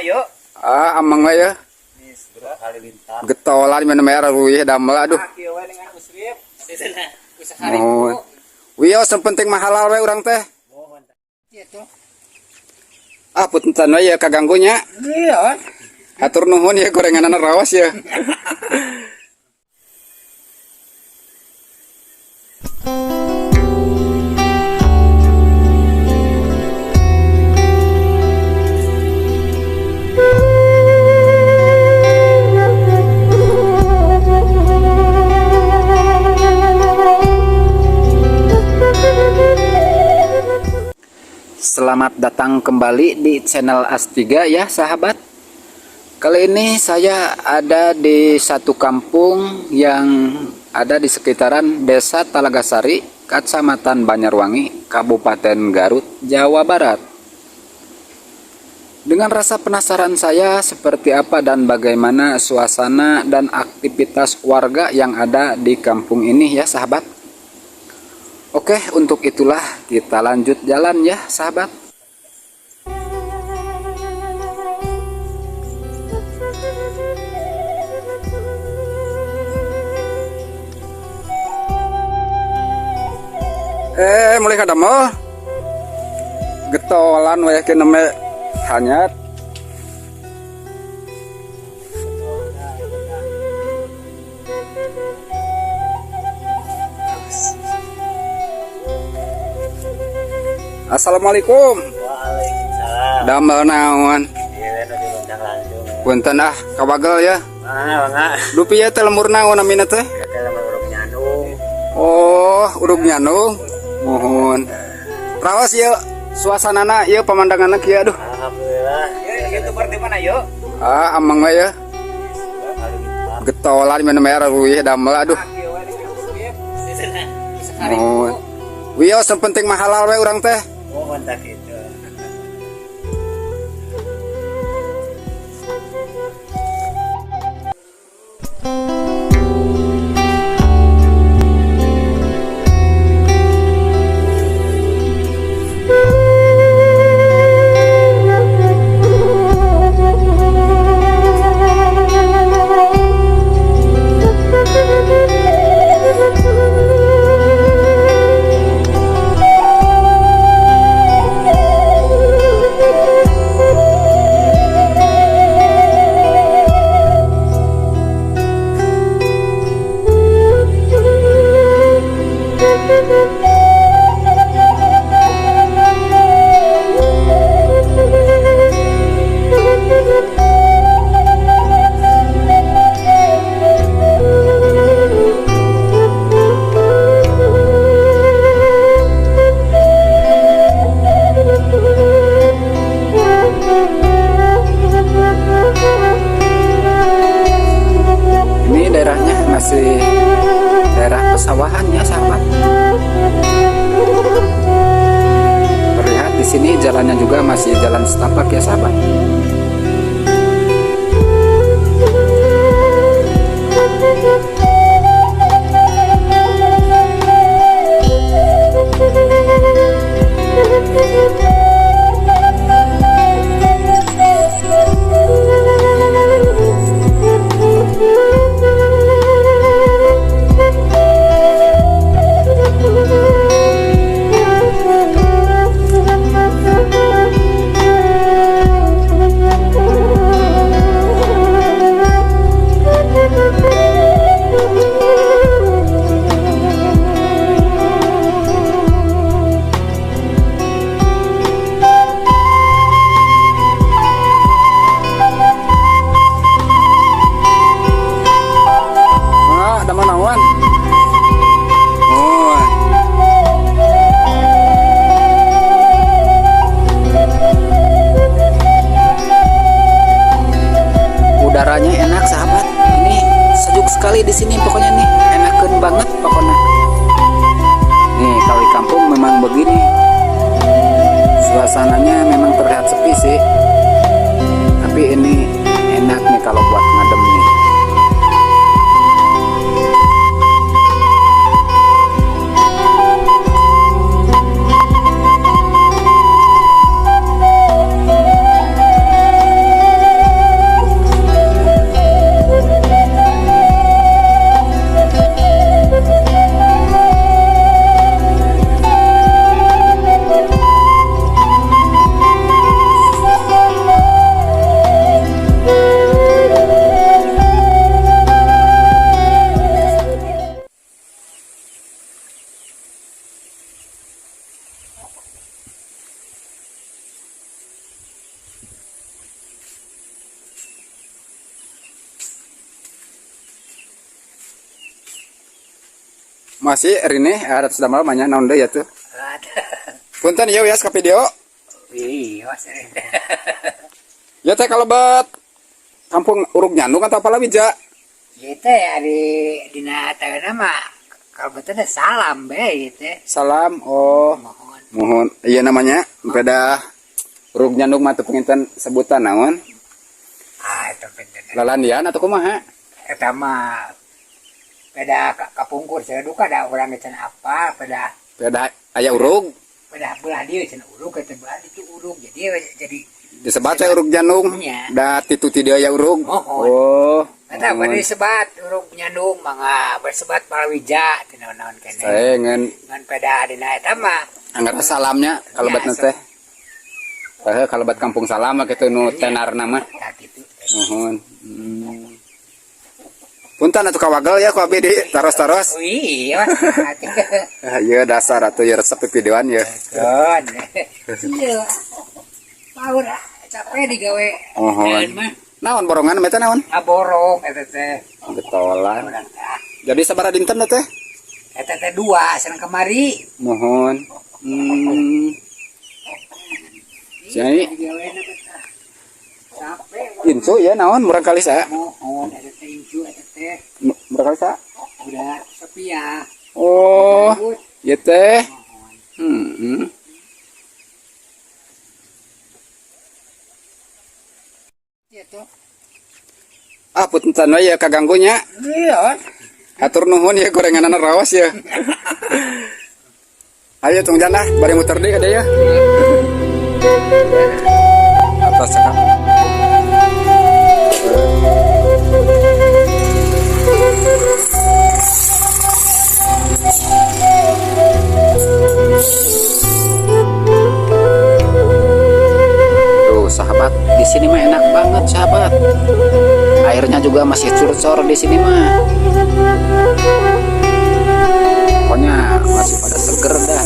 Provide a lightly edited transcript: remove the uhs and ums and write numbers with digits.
yuk? Amang ya. Getolan mana merah ruih damel aduh. Oh. Wio penting mahalal we urang teh. Punten we ya kaganggunya. Iya. Atur nuhun ya gorenganan rawas ya. Selamat datang kembali di channel As3 ya sahabat. Kali ini saya ada di satu kampung yang ada di sekitaran Desa Talagasari, Kecamatan Banyarwangi, Kabupaten Garut, Jawa Barat. Dengan rasa penasaran saya seperti apa dan bagaimana suasana dan aktivitas warga yang ada di kampung ini ya sahabat. Oke, untuk itulah kita lanjut jalan ya sahabat. Mulai kadamel getolan we ke neme hanyat. Assalamualaikum. Waalaikumsalam. Damel naon? Punten kabagel ya. Dupi ya teh lembur naon namina teh? Oh, urug nyanung. Mohon. Rawas ya suasanana ya pemandanganna kieu aduh. Alhamdulillah. Ya YouTuber di mana yuk? Amang we ya. Getolan mana merah ruih damel aduh. Mohon. Wio penting mahalal we urang teh. Oh, mantap itu. Masih daerah pesawahan ya sahabat. Terlihat di sini jalannya juga masih jalan setapak ya sahabat. Masih rene ada sedang namanya naon deui atuh. Punten ieu ya ka video. Iya, sering. Ya teh kalebet kampung Urug Nyandung atau apalah bija. Itu ari dina tagna mah kalau betul salam be itu. Salam. Oh, Mohon. mohon. Iya namanya beda Urug Nyandung mah teu penginten sebutan naon? Itu bener. Lalandian atau kumaha? Eta mah beda kapungkur saya duka ada orang ngecan apa beda Beda aya urug belah dia cenah urug eta belah itu urug jadi disebat saya Urug Nyandung. Iya. Da titu ti dieu aya urug. Mohon. Oh. eta mohon. bari sebat urug Nyandung mangga bersebat palawija tina naon kene. Saya ngan Ngan peda dina eta mah anggar salamnya kalebet Ya, teh. Kalebet kampung salam mah kitu nu tenarna mah. tak gitu. Mohon. Punten atuh kawagel ya ku abdi di taros-taros. Oh iya. Ieu dasar atuh ieu resep videoan ya. Kan. Iya. Paur capek digawe. Mohon. Naon mah Naon borongan mah teh naon? aborong eta teh. Getolan. Urang teh. Jadi sabaraha dinten teh? Eta teh dua senang kemari. Mohon. Jadi Digaweana teh. Capek. insu ya naon murang kali sa? Mohon eta teh incu eta teh Murang kali sa? udah sepi ya. Oh, ieu teh. Mohon. Itu. Ah punten we ya kaganggunya. Iya. Atur nuhun ya gorenganan raos ya. Ayo tung jana bari muter deui ada ya. Atas sekap. Tuh sahabat, di sini mah enak banget sahabat. Airnya juga masih curcor di sini mah. Pokoknya masih pada seger dah.